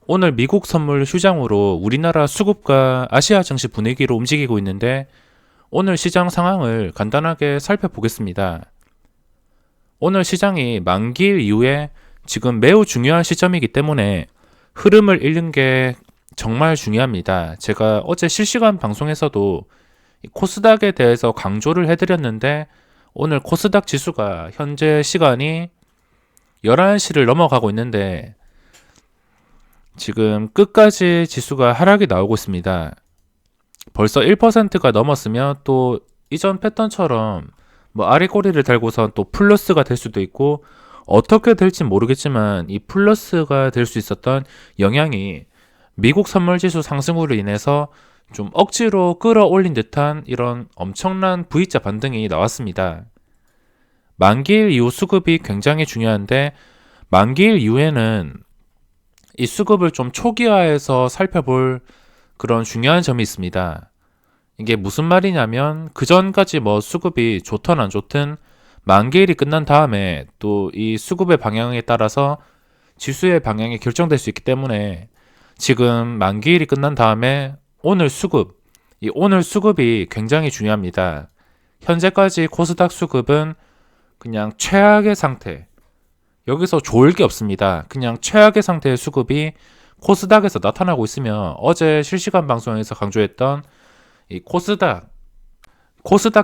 오늘 미국 선물 휴장으로 우리나라 수급과 아시아 증시 분위기로 움직이고 있는데 오늘 시장 상황을 간단하게 살펴보겠습니다. 오늘 시장이 만기일 이후에 지금 매우 중요한 시점이기 때문에 흐름을 읽는 게 정말 중요합니다. 제가 어제 실시간 방송에서도 코스닥에 대해서 강조를 해드렸는데 오늘 코스닥 지수가 현재 시간이 11시를 넘어가고 있는데 지금 끝까지 지수가 하락이 나오고 있습니다. 벌써 1%가 넘었으면 또 이전 패턴처럼 아래 꼬리를 달고선 또 플러스가 될 수도 있고 어떻게 될지 모르겠지만 이 플러스가 될 수 있었던 영향이 미국 선물지수 상승으로 인해서 좀 억지로 끌어올린 듯한 이런 엄청난 V자 반등이 나왔습니다. 만기일 이후 수급이 굉장히 중요한데 만기일 이후에는 이 수급을 좀 초기화해서 살펴볼 그런 중요한 점이 있습니다. 이게 무슨 말이냐면 그 전까지 수급이 좋든 안 좋든 만기일이 끝난 다음에 또 이 수급의 방향에 따라서 지수의 방향이 결정될 수 있기 때문에 지금 만기일이 끝난 다음에 오늘 수급이 굉장히 중요합니다. 현재까지 코스닥 수급은 그냥 최악의 상태, 여기서 좋을 게 없습니다. 그냥 최악의 상태의 수급이 코스닥에서 나타나고 있으며 어제 실시간 방송에서 강조했던 이 코스닥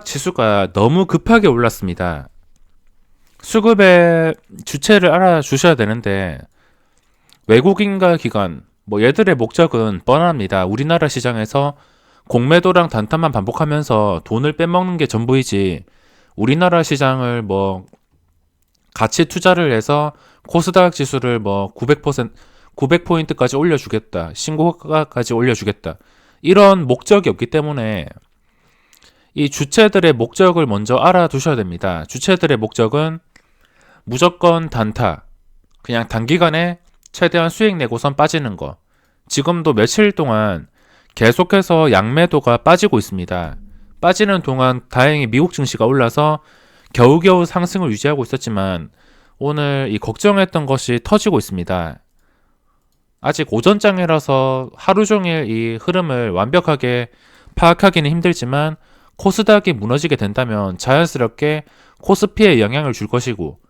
지수가 너무 급하게 올랐습니다. 수급의 주체를 알아주셔야 되는데 외국인과 기관, 얘들의 목적은 뻔합니다. 우리나라 시장에서 공매도랑 단타만 반복하면서 돈을 빼먹는 게 전부이지 우리나라 시장을 가치 투자를 해서 코스닥 지수를 900포인트까지 올려주겠다. 신고가까지 올려주겠다. 이런 목적이 없기 때문에 이 주체들의 목적을 먼저 알아두셔야 됩니다. 주체들의 목적은 무조건 단타. 그냥 단기간에 최대한 수익 내고선 빠지는 거. 지금도 며칠 동안 계속해서 양매도가 빠지고 있습니다. 빠지는 동안 다행히 미국 증시가 올라서 겨우겨우 상승을 유지하고 있었지만 오늘 이 걱정했던 것이 터지고 있습니다. 아직 오전장이라서 하루 종일 이 흐름을 완벽하게 파악하기는 힘들지만 코스닥이 무너지게 된다면 자연스럽게 코스피에 영향을 줄 것이고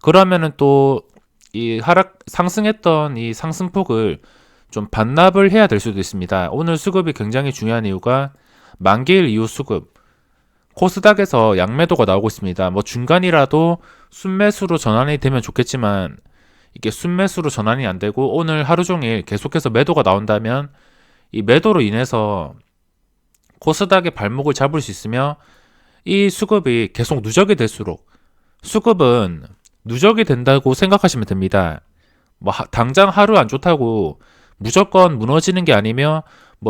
그러면은 또 이 상승했던 이 상승폭을 좀 반납을 해야 될 수도 있습니다. 오늘 수급이 굉장히 중요한 이유가 만기일 이후 수급, 코스닥에서 양매도가 나오고 있습니다. 중간이라도 순매수로 전환이 되면 좋겠지만 이게 순매수로 전환이 안 되고 오늘 하루 종일 계속해서 매도가 나온다면 이 매도로 인해서 코스닥의 발목을 잡을 수 있으며 이 수급이 계속 누적이 될수록 수급은 누적이 된다고 생각하시면 됩니다. 당장 하루 안 좋다고 무조건 무너지는 게 아니며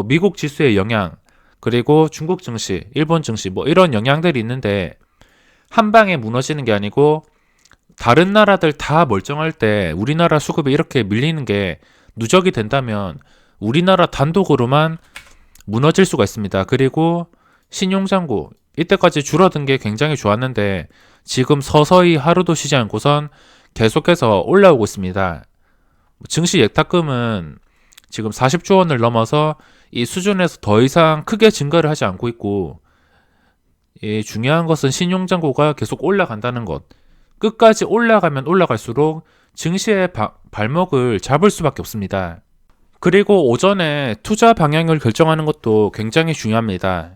미국 지수의 영향 그리고 중국 증시, 일본 증시 이런 영향들이 있는데 한 방에 무너지는 게 아니고 다른 나라들 다 멀쩡할 때 우리나라 수급이 이렇게 밀리는 게 누적이 된다면 우리나라 단독으로만 무너질 수가 있습니다. 그리고 신용잔고 이때까지 줄어든 게 굉장히 좋았는데 지금 서서히 하루도 쉬지 않고선 계속해서 올라오고 있습니다. 증시 예탁금은 지금 40조 원을 넘어서 이 수준에서 더 이상 크게 증가를 하지 않고 있고 중요한 것은 신용잔고가 계속 올라간다는 것. 끝까지 올라가면 올라갈수록 증시의 발목을 잡을 수밖에 없습니다. 그리고 오전에 투자 방향을 결정하는 것도 굉장히 중요합니다.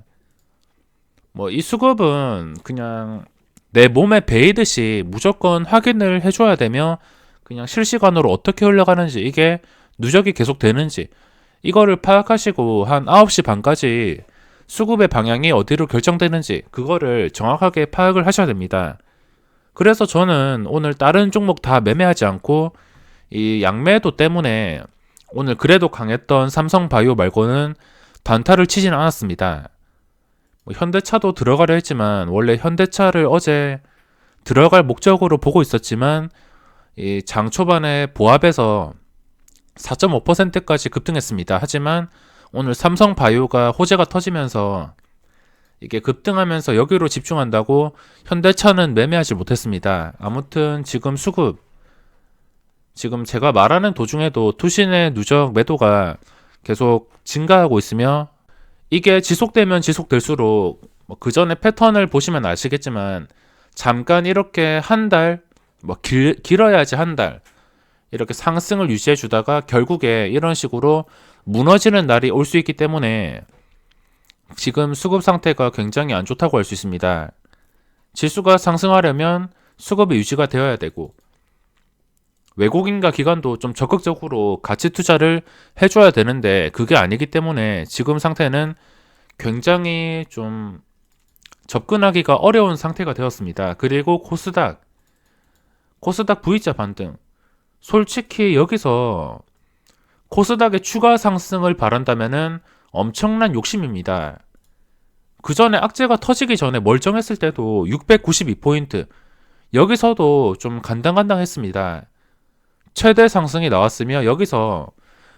이 수급은 그냥 내 몸에 배이듯이 무조건 확인을 해줘야 되며 그냥 실시간으로 어떻게 흘러가는지 이게 누적이 계속 되는지 이거를 파악하시고 한 9시 반까지 수급의 방향이 어디로 결정되는지 그거를 정확하게 파악을 하셔야 됩니다. 그래서 저는 오늘 다른 종목 다 매매하지 않고 이 양매도 때문에 오늘 그래도 강했던 삼성바이오 말고는 단타를 치지는 않았습니다. 현대차도 들어가려 했지만 원래 현대차를 어제 들어갈 목적으로 보고 있었지만 이 장 초반에 보합에서 4.5%까지 급등했습니다. 하지만 오늘 삼성바이오가 호재가 터지면서 이게 급등하면서 여기로 집중한다고 현대차는 매매하지 못했습니다. 아무튼 지금 지금 제가 말하는 도중에도 투신의 누적 매도가 계속 증가하고 있으며 이게 지속되면 지속될수록 그 전에 패턴을 보시면 아시겠지만 잠깐 이렇게 한 달, 길어야지 한 달 이렇게 상승을 유지해 주다가 결국에 이런 식으로 무너지는 날이 올 수 있기 때문에 지금 수급 상태가 굉장히 안 좋다고 할 수 있습니다. 지수가 상승하려면 수급이 유지가 되어야 되고 외국인과 기관도 좀 적극적으로 가치 투자를 해줘야 되는데 그게 아니기 때문에 지금 상태는 굉장히 좀 접근하기가 어려운 상태가 되었습니다. 그리고 코스닥 V자 반등. 솔직히 여기서 코스닥의 추가 상승을 바란다면은 엄청난 욕심입니다. 그 전에 악재가 터지기 전에 멀쩡했을 때도 692포인트. 여기서도 좀 간당간당했습니다. 최대 상승이 나왔으며 여기서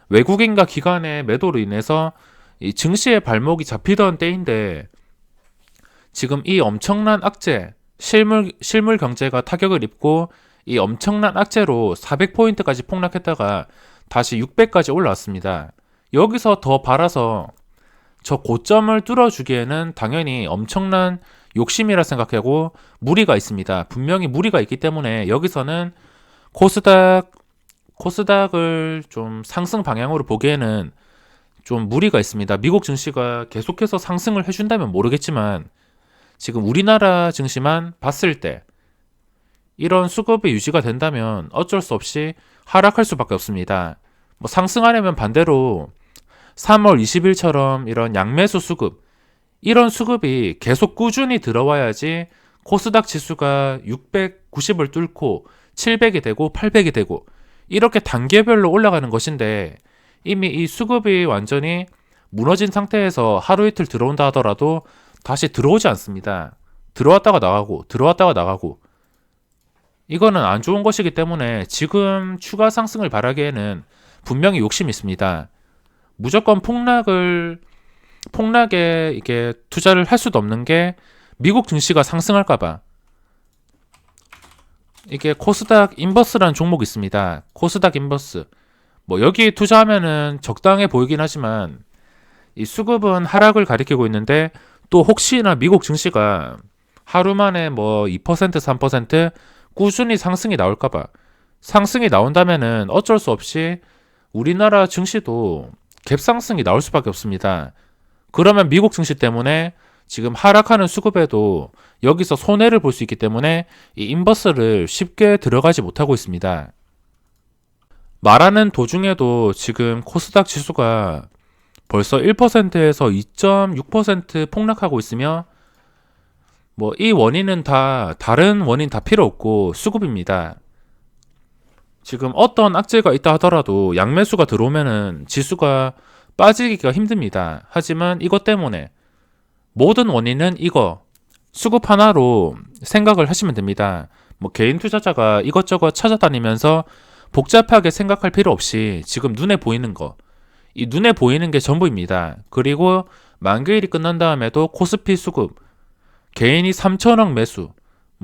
외국인과 기관의 매도로 인해서 이 증시의 발목이 잡히던 때인데 지금 이 엄청난 악재, 실물 경제가 타격을 입고 이 엄청난 악재로 400포인트까지 폭락했다가 다시 600까지 올라왔습니다. 여기서 더 팔아서 저 고점을 뚫어주기에는 당연히 엄청난 욕심이라 생각하고 무리가 있습니다. 분명히 무리가 있기 때문에 여기서는 코스닥을 좀 상승 방향으로 보기에는 좀 무리가 있습니다. 미국 증시가 계속해서 상승을 해준다면 모르겠지만 지금 우리나라 증시만 봤을 때 이런 수급이 유지가 된다면 어쩔 수 없이 하락할 수밖에 없습니다. 상승하려면 반대로 3월 20일처럼 이런 양매수 수급, 이런 수급이 계속 꾸준히 들어와야지 코스닥 지수가 690을 뚫고 700이 되고 800이 되고 이렇게 단계별로 올라가는 것인데 이미 이 수급이 완전히 무너진 상태에서 하루 이틀 들어온다 하더라도 다시 들어오지 않습니다. 들어왔다가 나가고 이거는 안 좋은 것이기 때문에 지금 추가 상승을 바라기에는 분명히 욕심이 있습니다. 무조건 폭락에 이게 투자를 할 수도 없는 게 미국 증시가 상승할까봐. 이게 코스닥 인버스라는 종목이 있습니다. 코스닥 인버스. 여기 투자하면은 적당해 보이긴 하지만 이 수급은 하락을 가리키고 있는데 또 혹시나 미국 증시가 하루 만에 2%, 3% 꾸준히 상승이 나올까봐. 상승이 나온다면은 어쩔 수 없이 우리나라 증시도 갭상승이 나올 수밖에 없습니다. 그러면 미국 증시 때문에 지금 하락하는 수급에도 여기서 손해를 볼 수 있기 때문에 이 인버스를 쉽게 들어가지 못하고 있습니다. 말하는 도중에도 지금 코스닥 지수가 벌써 1%에서 2.6% 폭락하고 있으며 이 원인은 다른 원인 다 필요 없고 수급입니다. 지금 어떤 악재가 있다 하더라도 양매수가 들어오면은 지수가 빠지기가 힘듭니다. 하지만 이것 때문에 모든 원인은 이거 수급 하나로 생각을 하시면 됩니다. 개인 투자자가 이것저것 찾아다니면서 복잡하게 생각할 필요 없이 지금 눈에 보이는 거, 이 눈에 보이는 게 전부입니다. 그리고 만기일이 끝난 다음에도 코스피 수급, 개인이 3천억 매수,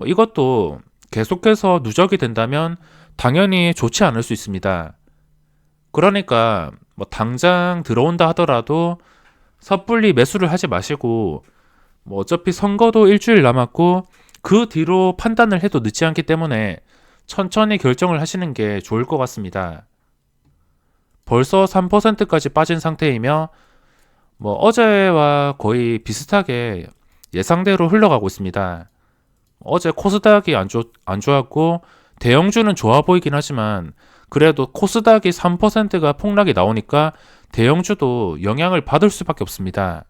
이것도 계속해서 누적이 된다면 당연히 좋지 않을 수 있습니다. 그러니까 당장 들어온다 하더라도 섣불리 매수를 하지 마시고 어차피 선거도 일주일 남았고 그 뒤로 판단을 해도 늦지 않기 때문에 천천히 결정을 하시는 게 좋을 것 같습니다. 벌써 3%까지 빠진 상태이며 어제와 거의 비슷하게 예상대로 흘러가고 있습니다. 어제 코스닥이 안 좋았고 대형주는 좋아 보이긴 하지만 그래도 코스닥이 3%가 폭락이 나오니까 대형주도 영향을 받을 수밖에 없습니다.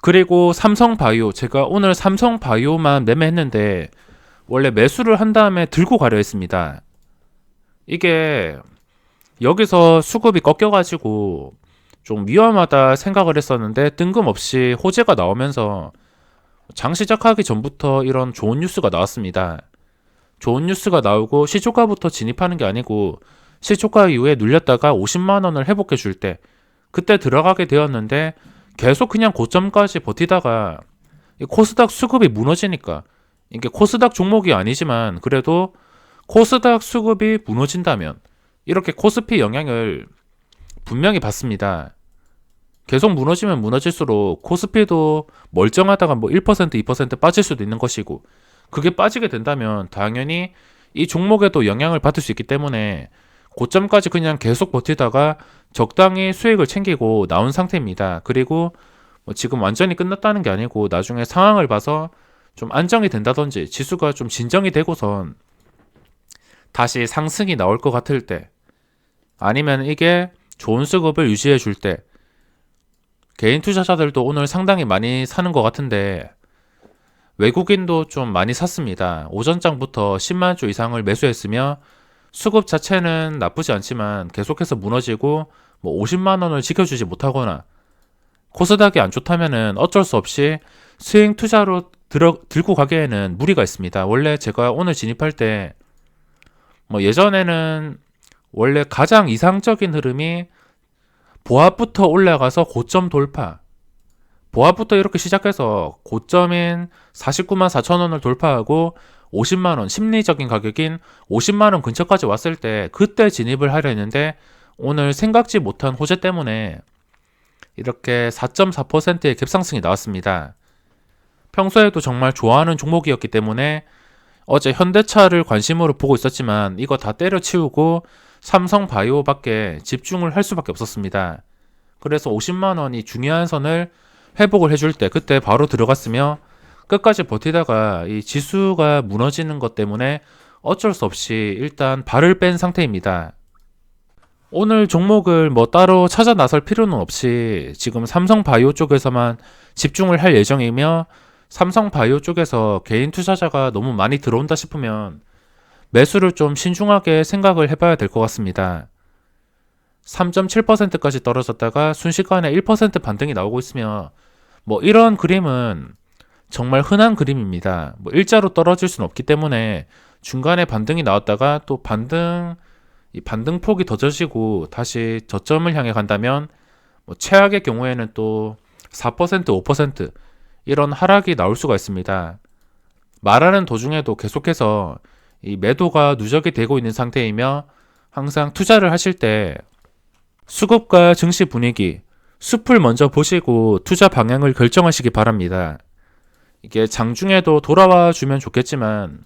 그리고 삼성바이오, 제가 오늘 삼성바이오만 매매했는데 원래 매수를 한 다음에 들고 가려 했습니다. 이게 여기서 수급이 꺾여가지고 좀 위험하다 생각을 했었는데 뜬금없이 호재가 나오면서 장 시작하기 전부터 이런 좋은 뉴스가 나왔습니다. 좋은 뉴스가 나오고 시초가부터 진입하는 게 아니고 시초가 이후에 눌렸다가 50만 원을 회복해 줄 때 그때 들어가게 되었는데 계속 그냥 고점까지 버티다가 코스닥 수급이 무너지니까 이게 코스닥 종목이 아니지만 그래도 코스닥 수급이 무너진다면 이렇게 코스피 영향을 분명히 받습니다. 계속 무너지면 무너질수록 코스피도 멀쩡하다가 뭐 1%, 2% 빠질 수도 있는 것이고, 그게 빠지게 된다면 당연히 이 종목에도 영향을 받을 수 있기 때문에 고점까지 그냥 계속 버티다가 적당히 수익을 챙기고 나온 상태입니다. 그리고 뭐 지금 완전히 끝났다는 게 아니고 나중에 상황을 봐서 좀 안정이 된다든지 지수가 좀 진정이 되고선 다시 상승이 나올 것 같을 때, 아니면 이게 좋은 수급을 유지해 줄 때, 개인 투자자들도 오늘 상당히 많이 사는 것 같은데 외국인도 좀 많이 샀습니다. 오전장부터 10만 주 이상을 매수했으며 수급 자체는 나쁘지 않지만 계속해서 무너지고 뭐 50만 원을 지켜주지 못하거나 코스닥이 안 좋다면은 어쩔 수 없이 스윙 투자로 들고 가기에는 무리가 있습니다. 원래 제가 오늘 진입할 때 뭐 예전에는 원래 가장 이상적인 흐름이 보합부터 올라가서 고점 돌파, 보합부터 이렇게 시작해서 고점인 49만 4천 원을 돌파하고 50만 원, 심리적인 가격인 50만 원 근처까지 왔을 때 그때 진입을 하려 했는데 오늘 생각지 못한 호재 때문에 이렇게 4.4%의 갭상승이 나왔습니다. 평소에도 정말 좋아하는 종목이었기 때문에 어제 현대차를 관심으로 보고 있었지만 이거 다 때려치우고 삼성바이오밖에 집중을 할 수밖에 없었습니다. 그래서 50만 원이 중요한 선을 회복을 해줄 때 그때 바로 들어갔으며 끝까지 버티다가 이 지수가 무너지는 것 때문에 어쩔 수 없이 일단 발을 뺀 상태입니다. 오늘 종목을 뭐 따로 찾아 나설 필요는 없이 지금 삼성바이오 쪽에서만 집중을 할 예정이며, 삼성바이오 쪽에서 개인 투자자가 너무 많이 들어온다 싶으면 매수를 좀 신중하게 생각을 해봐야 될 것 같습니다. 3.7%까지 떨어졌다가 순식간에 1% 반등이 나오고 있으며 뭐 이런 그림은 정말 흔한 그림입니다. 뭐 일자로 떨어질 수는 없기 때문에 중간에 반등이 나왔다가 또 이 반등폭이 더 젖어지고 다시 저점을 향해 간다면 뭐 최악의 경우에는 또 4%, 5% 이런 하락이 나올 수가 있습니다. 말하는 도중에도 계속해서 이 매도가 누적이 되고 있는 상태이며 항상 투자를 하실 때 수급과 증시 분위기, 숲을 먼저 보시고 투자 방향을 결정하시기 바랍니다. 이게 장중에도 돌아와 주면 좋겠지만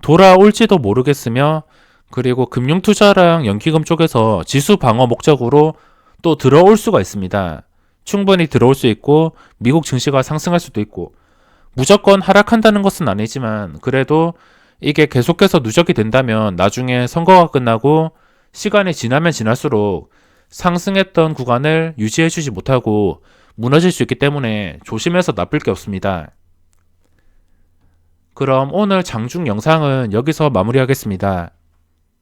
돌아올지도 모르겠으며, 그리고 금융투자랑 연기금 쪽에서 지수 방어 목적으로 또 들어올 수가 있습니다. 충분히 들어올 수 있고 미국 증시가 상승할 수도 있고 무조건 하락한다는 것은 아니지만 그래도 이게 계속해서 누적이 된다면 나중에 선거가 끝나고 시간이 지나면 지날수록 상승했던 구간을 유지해주지 못하고 무너질 수 있기 때문에 조심해서 나쁠 게 없습니다. 그럼 오늘 장중 영상은 여기서 마무리하겠습니다.